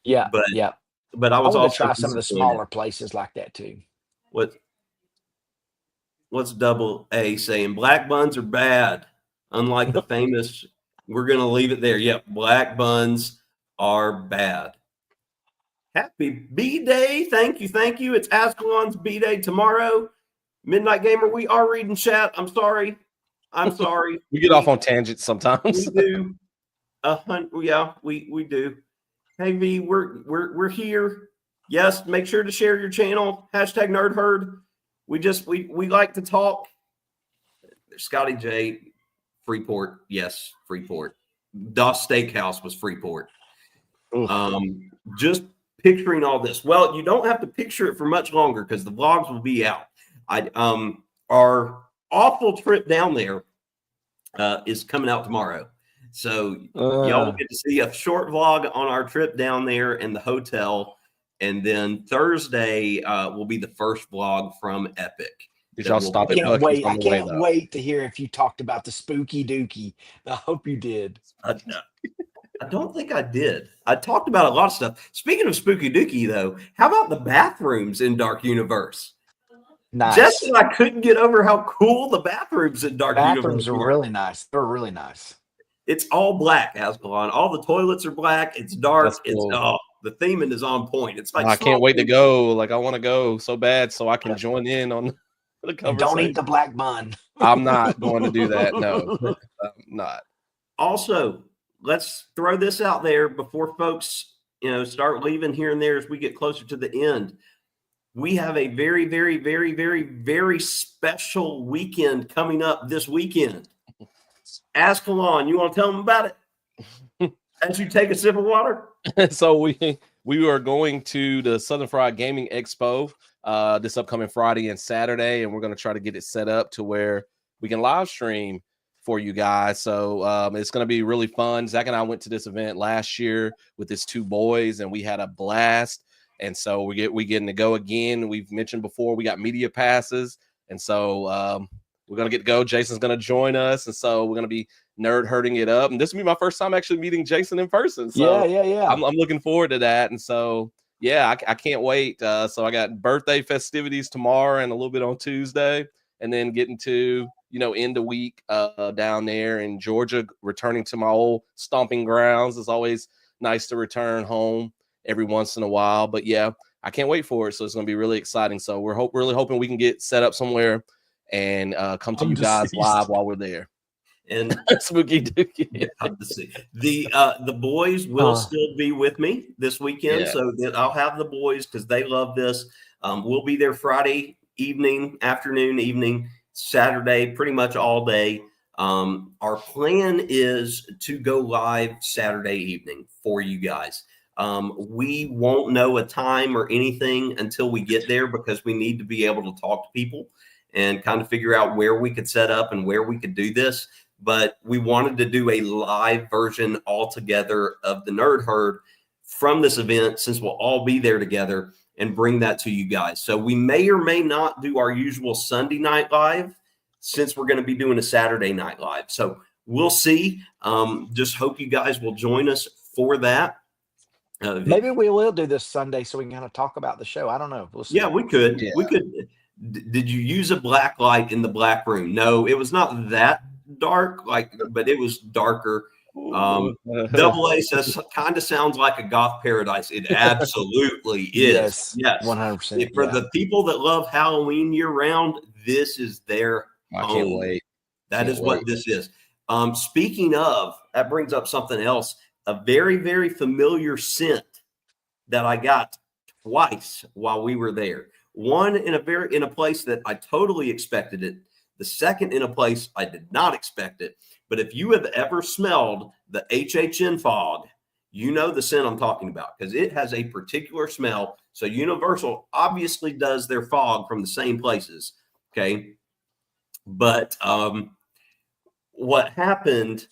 Yeah,
But I was
want
also
to try some of the smaller places like that too.
What's Double A saying? Black buns are bad. Unlike the famous, we're gonna leave it there. Yep, black buns are bad. Happy B-Day. Thank you. It's Azkhalon's B-Day tomorrow. Midnight Gamer, we are reading chat. I'm sorry.
We get off on tangents sometimes.
We do. Yeah, we do. Hey V, we're here. Yes, make sure to share your channel. Hashtag Nerd Herd. We like to talk. Scotty J, Freeport. Yes, Freeport. Das Steakhouse was Freeport. Just picturing all this. Well, you don't have to picture it for much longer because the vlogs will be out. Our awful trip down there is coming out tomorrow. So y'all will get to see a short vlog on our trip down there in the hotel. And then Thursday will be the first vlog from Epic.
Did y'all stop
I
at
can't wait.
on
I
the way,
can't
though?
wait to hear if you talked about the spooky dookie. I hope you did.
I don't think I did. I talked about a lot of stuff. Speaking of spooky dookie, though, how about the bathrooms in Dark Universe?
Nice.
Just and I couldn't get over how cool the bathrooms in Dark Universe
Bathrooms are really nice. They're really nice.
It's all black, Azkhalon. All the toilets are black. It's dark.
That's cool.
The theming is on point. It's like
I can't wait to go. Like I want to go so bad so I can join in on the conversation.
Don't eat the black bun.
I'm not going to do that. No, I'm not.
Also, let's throw this out there before folks, start leaving here and there as we get closer to the end. We have a very, very, very, very, very special weekend coming up this weekend. Azkhalon, you want to tell them about it? As you take a sip of water.
So we are going to the Southern Fried Gaming Expo this upcoming Friday and Saturday, and we're going to try to get it set up to where we can live stream for you guys. So it's going to be really fun. Zach and I went to this event last year with his two boys, and we had a blast. And so we getting to go again. We've mentioned before we got media passes, and so we're going to get to go. Jason's going to join us, and so we're going to be nerd herding it up. And this will be my first time actually meeting Jason in person. So
yeah.
I'm looking forward to that. And so, yeah, I can't wait. So I got birthday festivities tomorrow and a little bit on Tuesday, and then getting to, end the week down there in Georgia, returning to my old stomping grounds. It's always nice to return home every once in a while. But yeah, I can't wait for it. So it's going to be really exciting. So we're really hoping we can get set up somewhere and come to you guys live while we're there.
And
spooky dookie.
The boys will still be with me this weekend, so that I'll have the boys because they love this. We'll be there Friday evening, afternoon, evening, Saturday, pretty much all day. Our plan is to go live Saturday evening for you guys. We won't know a time or anything until we get there because we need to be able to talk to people and kind of figure out where we could set up and where we could do this. But we wanted to do a live version altogether of the Nerd Herd from this event since we'll all be there together. and bring that to you guys. So we may or may not do our usual Sunday night live since we're going to be doing a Saturday night live. So we'll see. Just hope you guys will join us for that.
Maybe we will do this Sunday so we can kind of talk about the show. I don't know. We'll see.
Yeah, we could.
Yeah.
We could. Did you use a black light in the black room? No, it was not that dark, but it was darker. Double A says kind of sounds like a goth paradise. It absolutely is. Yes,
100%.
For the people that love Halloween year round, this is their
I
home.
can't wait.
That is what this is. Speaking of, that brings up something else. A very, very familiar scent that I got twice while we were there. One in a place that I totally expected it. The second in a place I did not expect it. But if you have ever smelled the HHN fog, you know the scent I'm talking about because it has a particular smell. So Universal obviously does their fog from the same places. Okay. But what happened,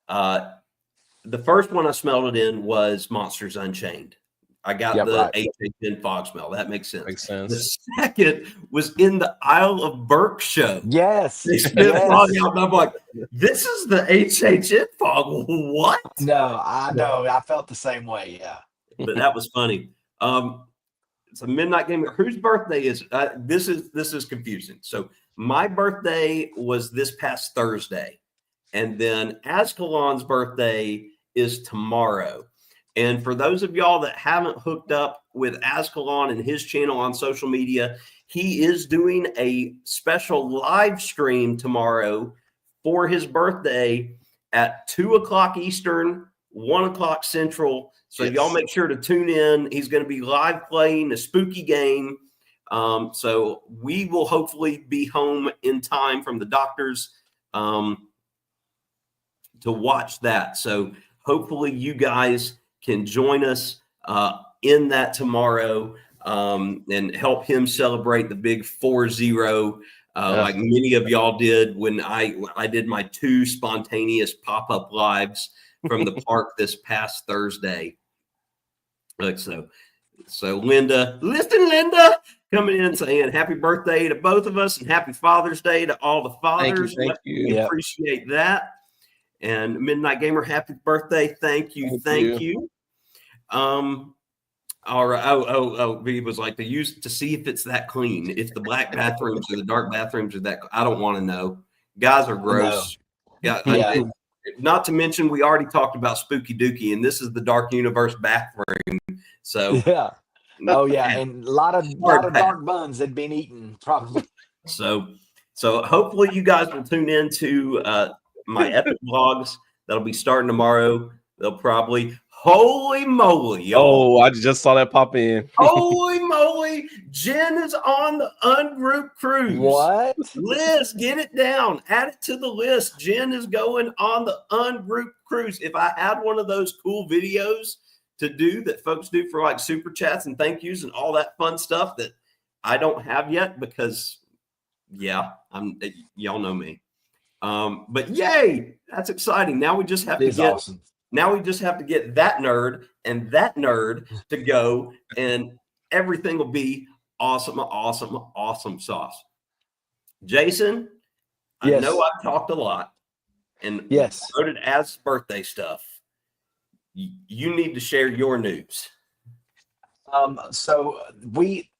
the first one I smelled it in was Monsters Unchained. I got HHN fog smell. That makes sense.
Makes sense.
The second was in the Isle of Burke show.
Yes.
They spit fog out, and I'm like, this is the HHN fog. What?
No, I know. I felt the same way. Yeah.
But that was funny. It's a midnight game. Whose birthday is this is confusing. So my birthday was this past Thursday, and then Azkhalon's birthday is tomorrow. And for those of y'all that haven't hooked up with Azkhalon and his channel on social media, he is doing a special live stream tomorrow for his birthday at 2:00 Eastern, 1:00 Central. So y'all make sure to tune in. He's going to be live playing a spooky game. So we will hopefully be home in time from the doctors to watch that. So hopefully you guys can join us in that tomorrow and help him celebrate the big 4-0 like many of y'all did when I did my 2 spontaneous pop-up lives from the park this past Thursday. So Linda, coming in saying happy birthday to both of us and happy Father's Day to all the fathers.
Thank you.
We appreciate that. And Midnight Gamer, happy birthday. Thank you. All right. Oh, V was like to see if it's that clean. If the black bathrooms or the dark bathrooms are that, I don't want to know. Guys are gross. No. Not to mention, we already talked about Spooky Dookie, and this is the Dark Universe bathroom. So
and a lot of dark buns had been eaten probably.
So hopefully you guys will tune in to my epic vlogs that'll be starting tomorrow. They'll probably holy moly, y'all.
Oh, I just saw that pop in.
Holy moly, Jen is on the Ungroup cruise.
What?
Liz, get it down. Add it to the list. Jen is going on the Ungroup cruise. If I had one of those cool videos to do that folks do for like super chats and thank yous and all that fun stuff that I don't have yet because y'all know me. But yay, that's exciting. Now we just have to get
awesome.
Now we just have to get that nerd and that nerd to go, and everything will be awesome, awesome, awesome sauce. Jason, I know I've talked a lot, and voted as birthday stuff. You need to share your news.
So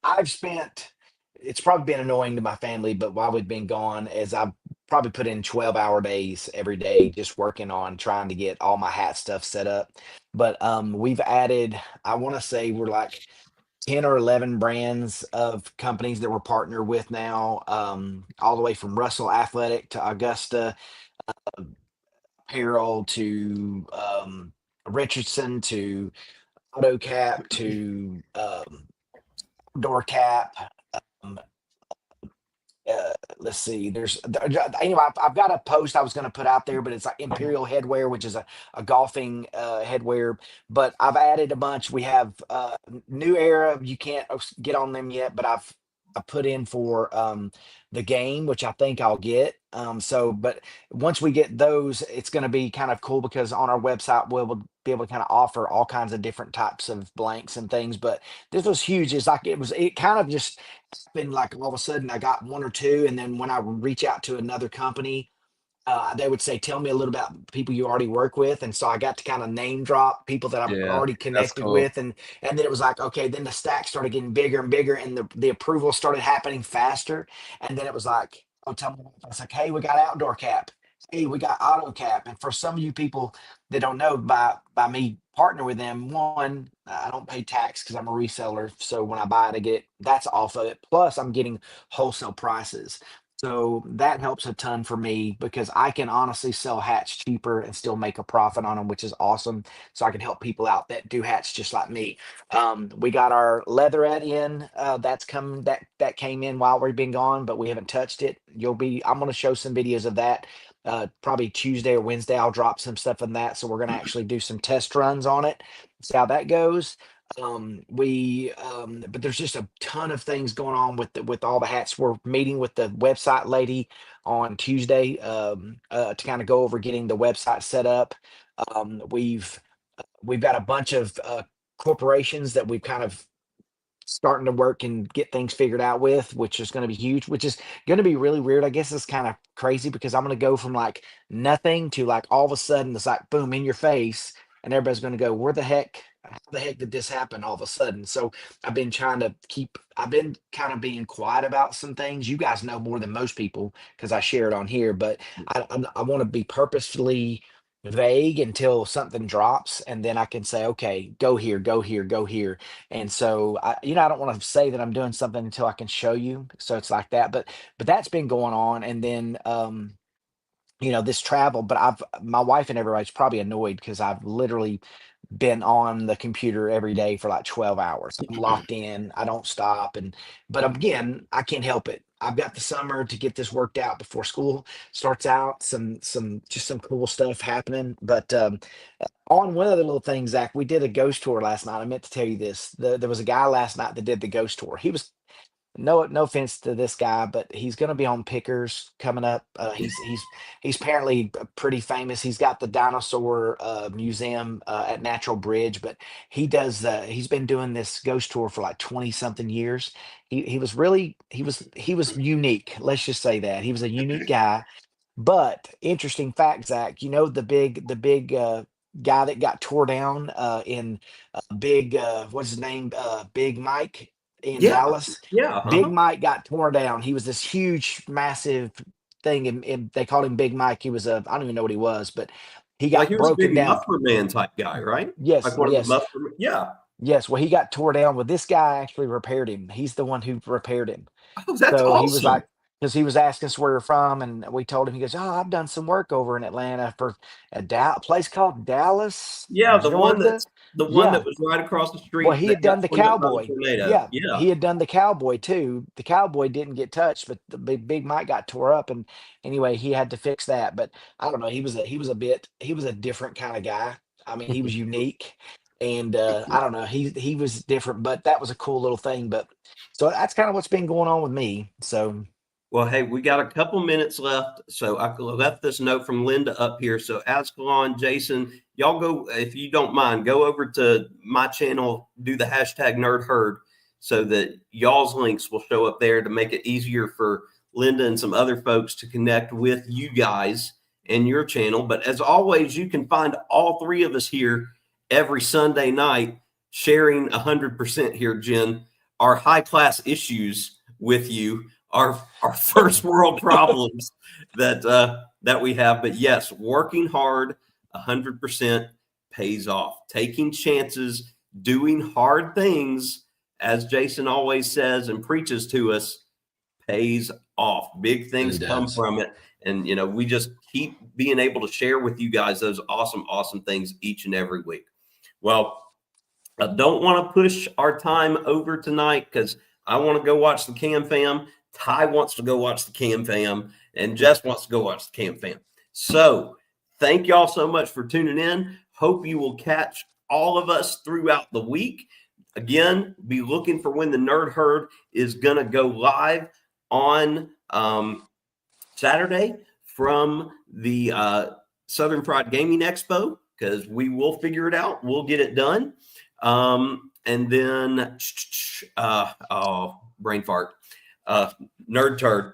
I've spent. It's probably been annoying to my family, but while we've been gone, as I've probably put in 12-hour days every day, just working on trying to get all my hat stuff set up. But we've added, I want to say we're like 10 or 11 brands of companies that we're partnered with now, all the way from Russell Athletic to Augusta Apparel to Richardson to AutoCap to Door Cap. Let's see. I've got a post I was going to put out there, but it's like Imperial Headwear, which is a golfing headwear. But I've added a bunch. We have New Era. You can't get on them yet, but I put in for the game, which I think I'll get. But once we get those, it's going to be kind of cool because on our website we'll be able to kind of offer all kinds of different types of blanks and things. But this was huge. It's like it kind of just happened like all of a sudden I got one or two, and then when I would reach out to another company, they would say, "Tell me a little about people you already work with," and so I got to kind of name drop people that I'm
Yeah,
already
that's
connected
cool.
with, and then it was like, okay, then the stack started getting bigger and bigger, and the approval started happening faster, and then it was like, oh, tell me, I was like, hey, we got outdoor cap, hey, we got auto cap, and for some of you people that don't know, by me partner with them, one, I don't pay tax because I'm a reseller, so when I buy it, I get that's off of it. Plus, I'm getting wholesale prices. So that helps a ton for me because I can honestly sell hats cheaper and still make a profit on them, which is awesome. So I can help people out that do hats just like me. We got our leatherette in. That's come that came in while we've been gone, but we haven't touched it. I'm going to show some videos of that. Probably Tuesday or Wednesday, I'll drop some stuff in that. So we're going to actually do some test runs on it, see how that goes. But there's just a ton of things going on with all the hats. We're meeting with the website lady on Tuesday, to kind of go over getting the website set up. We've got a bunch of corporations that we've kind of starting to work and get things figured out with, which is going to be huge, which is going to be really weird. I guess it's kind of crazy because I'm going to go from like nothing to like all of a sudden it's like boom in your face, and everybody's going to go, where the heck, how the heck did this happen all of a sudden? So I've been kind of being quiet about some things. You guys know more than most people because I share it on here, but I want to be purposefully vague until something drops, and then I can say, okay, go here, go here, go here. And so I don't want to say that I'm doing something until I can show you. So it's like that. But that's been going on. And then this travel, but my wife and everybody's probably annoyed because I've literally been on the computer every day for like 12 hours. I'm locked in. I don't stop. But again, I can't help it. I've got the summer to get this worked out before school starts out. Some cool stuff happening. But on one other little thing, Zach, we did a ghost tour last night. I meant to tell you this. There was a guy last night that did the ghost tour. He was no offense to this guy, but he's going to be on Pickers coming up. He's apparently pretty famous. He's got the dinosaur museum at Natural Bridge, but he's been doing this ghost tour for like 20 something years. He was unique. Let's just say that he was a unique guy. But interesting fact, Zach, the big guy that got tore down in big what's his name? Big Mike in
Yeah,
Dallas.
yeah,
Big Mike got torn down. He was this huge, massive thing, and they called him Big Mike. He was I don't even know what he was, but he
like he
got
was a
broken
big
down.
muffler man type guy, right?
Yes,
Like one of the
yes.
muffler. Yeah.
Yes, well, he got tore down. Well, this guy actually repaired him. He's the one who repaired him.
Oh, that's
So he was
awesome.
like, because he was asking us where we're from, and we told him, he goes, "Oh, I've done some work over in Atlanta for a place called Dallas,
Yeah,
Georgia."
the one that
Yeah.
was right across the
Well,
street
he
that
had
got
done the
torn up by the
cowboy.
tornado.
Yeah,
Yeah.
he had done the cowboy too. The cowboy didn't get touched, but the big Mike got tore up, and anyway, he had to fix that. But I don't know. He was a different kind of guy. I mean, he was unique, and I don't know. He was different, but that was a cool little thing. But so that's kind of what's been going on with me. So
Well, hey, we got a couple minutes left, so I left this note from Linda up here. So, Azkhalon, Jason, y'all go if you don't mind. Go over to my channel, do the hashtag Nerd Herd, so that y'all's links will show up there to make it easier for Linda and some other folks to connect with you guys and your channel. But as always, you can find all three of us here every Sunday night, sharing 100% here, Jen, our high class issues with you. Our first world problems that we have. But yes, working hard 100% pays off. Taking chances, doing hard things, as Jason always says and preaches to us, pays off. Big things come from it. And we just keep being able to share with you guys those awesome things each and every week. Well, I don't want to push our time over tonight because I want to go watch the Cam Fam. Ty wants to go watch the Cam Fam, and Jess wants to go watch the Cam Fam. So thank y'all so much for tuning in. Hope you will catch all of us throughout the week. Again, be looking for when the Nerd Herd is going to go live on Saturday from the Southern Fried Gaming Expo because we will figure it out. We'll get it done. And then, brain fart, nerd turd.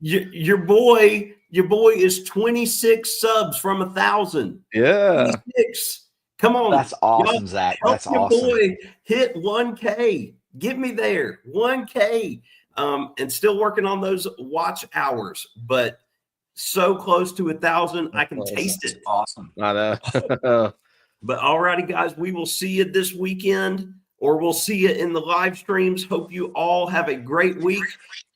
Your boy is 26 subs from 1,000.
Yeah.
26. Come on.
That's awesome,
Y'all,
Zach.
help
That's
your
awesome.
boy hit 1K. Get me there. 1K. And still working on those watch hours, but so close to 1,000. I can taste it.
Awesome.
I know.
But all righty, guys, we will see you this weekend, or we'll see you in the live streams. Hope you all have a great week,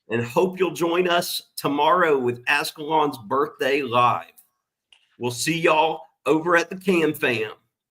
and hope you'll join us tomorrow with Azkhalon's birthday live. We'll see y'all over at the Cam Fam.